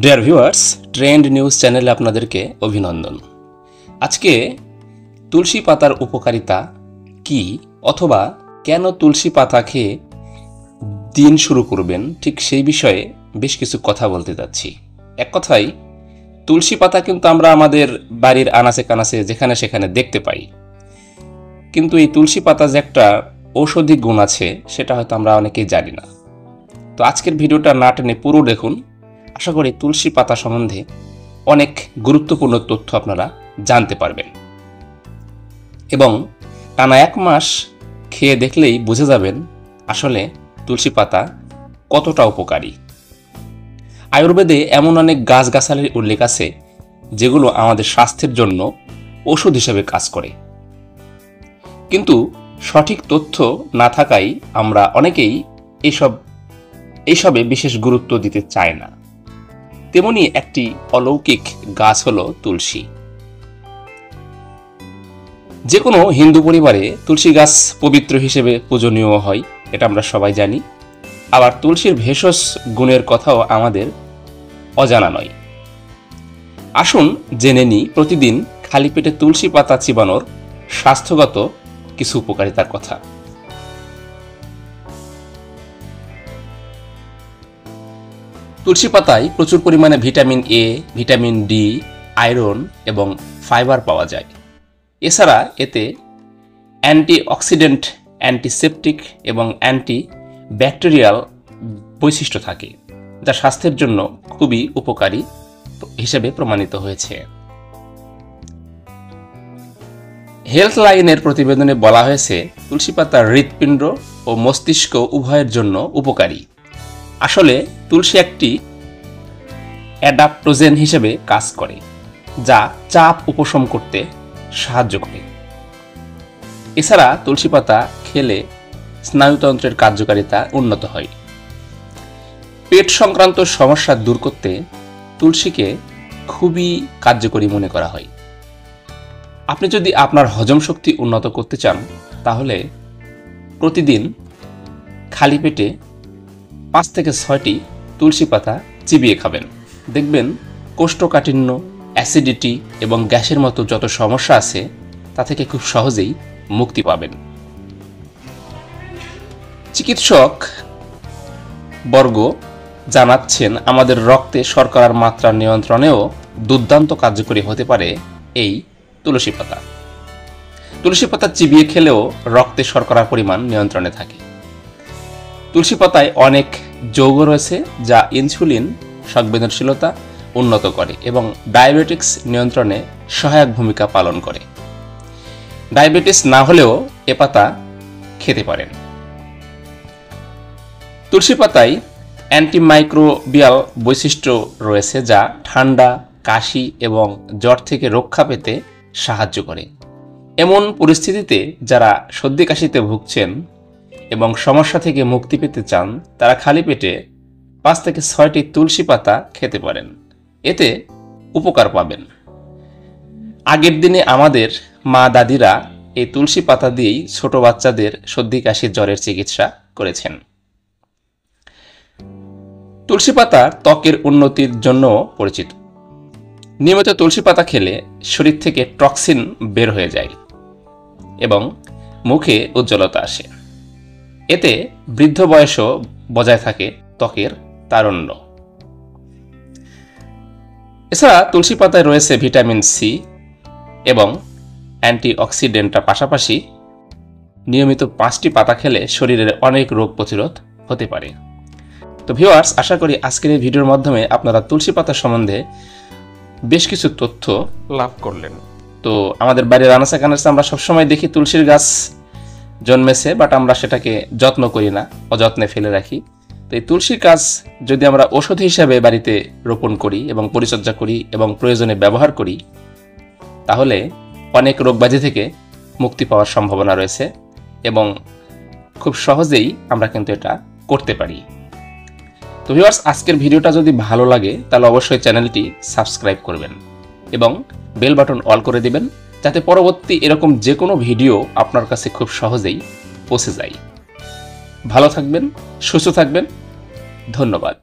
Dear viewers, trend news চ্যানেলে আপনাদেরকে অভিনন্দন। আজকে তুলসী পাতার উপকারিতা কি অথবা কেন তুলসী পাতা খেয়ে দিন শুরু করবেন, ঠিক সেই বিষয়ে বেশ কিছু কথা বলতে যাচ্ছি। এক কথায়, তুলসী পাতা কিন্তু আমরা আমাদের বাড়ির আনাচে কানাচে যেখানে সেখানে দেখতে পাই, কিন্তু এই তুলসী পাতা যে একটা ঔষধি গুণ আছে সেটা হয়তো আমরা অনেকেই জানি না। তো আজকের ভিডিওটা না টেনে পুরো দেখুন। আশা করি তুলসী পাতা সম্বন্ধে অনেক গুরুত্বপূর্ণ তথ্য আপনারা জানতে পারবেন এবং টানা 1 মাস খেয়ে দেখলেই বুঝে যাবেন আসলে তুলসী পাতা কতটা উপকারী। আয়ুর্বেদে এমন অনেক গাছগাছালির উল্লেখ আছে যেগুলো আমাদের স্বাস্থ্যের জন্য ওষুধ হিসেবে কাজ করে, কিন্তু সঠিক তথ্য না থাকায় আমরা অনেকেই এইসবে বিশেষ গুরুত্ব দিতে চাই না। তেমনি একটি অলৌকিক গাছ হলো তুলসী। যে কোনো হিন্দু পরিবারে তুলসী গাছ পবিত্র হিসেবে পূজনীয় হয়, এটা আমরা সবাই জানি। আবার তুলসীর ভেষজ গুণের কথাও আমাদের অজানা নয়। আসুন জেনে নিই প্রতিদিন খালি পেটে তুলসী পাতা চিবানোর স্বাস্থ্যগত কিছু উপকারিতার কথা। তুলসী পাতায় প্রচুর পরিমাণে vitamin A, vitamin D, iron এবং ফাইবার পাওয়া যায়। এছাড়া এতে অ্যান্টিঅক্সিডেন্ট, অ্যান্টিসেপটিক এবং অ্যান্টি ব্যাকটেরিয়াল বৈশিষ্ট্য থাকে, যা স্বাস্থ্যের জন্য খুবই উপকারী হিসেবে প্রমাণিত হয়েছে। হেলথ লাইনের প্রতিবেদনে বলা হয়েছে তুলসী পাতা হৃৎপিণ্ড ও মস্তিষ্ক উভয়ের জন্য উপকারী। আসলে তুলসী একটি অ্যাডাপ্টোজেন হিসেবে কাজ করে, যা চাপ উপশম করতে সাহায্য করে। এছাড়া তুলসী পাতা খেলে স্নায়ুতন্ত্রের কার্যকারিতা উন্নত হয়। পেট সংক্রান্ত সমস্যা দূর করতে তুলসীকে খুবই কার্যকরী মনে করা হয়। আপনি যদি আপনার হজম শক্তি উন্নত করতে চান, তাহলে প্রতিদিন খালি পেটে 5 থেকে 6টি তুলসী পাতা চিবিয়ে খাবেন। দেখবেন কোষ্ঠকাঠিন্য, অ্যাসিডিটি এবং গ্যাসের মতো যত সমস্যা আছে তা থেকে খুব সহজেই মুক্তি পাবেন। চিকিৎসক বর্গ জানাচ্ছেন আমাদের রক্তে শর্করার মাত্রা নিয়ন্ত্রণেও দুর্দান্ত কার্যকরী হতে পারে এই তুলসী পাতা। তুলসী পাতা চিবিয়ে খেলেও রক্তে শর্করার পরিমাণ নিয়ন্ত্রণে থাকে। তুলসী পাতায় অনেক যৌগ রয়েছে যা ইনসুলিন সংবেদনশীলতা উন্নত করে এবং ডায়াবেটিক্স নিয়ন্ত্রণে সহায়ক ভূমিকা পালন করে। ডায়াবেটিস না হলেও এ পাতা খেতে পারেন। তুলসী পাতায় অ্যান্টিমাইক্রোবিয়াল বৈশিষ্ট্য রয়েছে যা ঠান্ডা, কাশি এবং জ্বর থেকে রক্ষা পেতে সাহায্য করে। এমন পরিস্থিতিতে যারা সর্দি কাশিতে ভুগছেন এবং সমস্যা থেকে মুক্তি পেতে চান, তারা খালি পেটে 5 থেকে 6টি তুলসী পাতা খেতে পারেন। এতে উপকার পাবেন। আগের দিনে আমাদের মা দাদিরা এই তুলসী পাতা দিয়েই ছোট বাচ্চাদের সর্দি কাশি জ্বরের চিকিৎসা করেছেন। তুলসী পাতা ত্বকের উন্নতির জন্য পরিচিত। নিয়মিত তুলসী পাতা খেলে শরীর থেকে টক্সিন বের হয়ে যায় এবং মুখে উজ্জ্বলতা আসে। এতে বৃদ্ধ বয়সও বজায় থাকে ত্বকের তারুণ্য। এছাড়া তুলসী পাতায় রয়েছে ভিটামিন সি এবং অ্যান্টিঅক্সিডেন্টের পাশাপাশি নিয়মিত 5টি পাতা খেলে শরীরের অনেক রোগ প্রতিরোধ হতে পারে। তো ভিউয়ার্স, আশা করি আজকের এই ভিডিওর মাধ্যমে আপনারা তুলসী পাতা সম্বন্ধে বেশ কিছু তথ্য লাভ করলেন। তো আমাদের বাড়ির আনাচে কানাচে আমরা সবসময় দেখি তুলসীর গাছ জন্মেছে, বাট আমরা সেটাকে যত্ন করি না, অযত্নে ফেলে রাখি। তো এই তুলসীর গাছ যদি আমরা ঔষধ হিসাবে বাড়িতে রোপণ করি এবং পরিচর্যা করি এবং প্রয়োজনে ব্যবহার করি, তাহলে অনেক রোগব্যাধি থেকে মুক্তি পাওয়ার সম্ভাবনা রয়েছে এবং খুব সহজেই আমরা কিন্তু এটা করতে পারি। তো ভিউয়ার্স, আজকের ভিডিওটা যদি ভালো লাগে তাহলে অবশ্যই চ্যানেলটি সাবস্ক্রাইব করবেন এবং বেল বাটন অল করে দিবেন, যাতে পরবর্তী এরকম যে কোনো ভিডিও আপনার কাছে খুব সহজেই পৌঁছে যায়। ভালো থাকবেন, সুস্থ থাকবেন। ধন্যবাদ।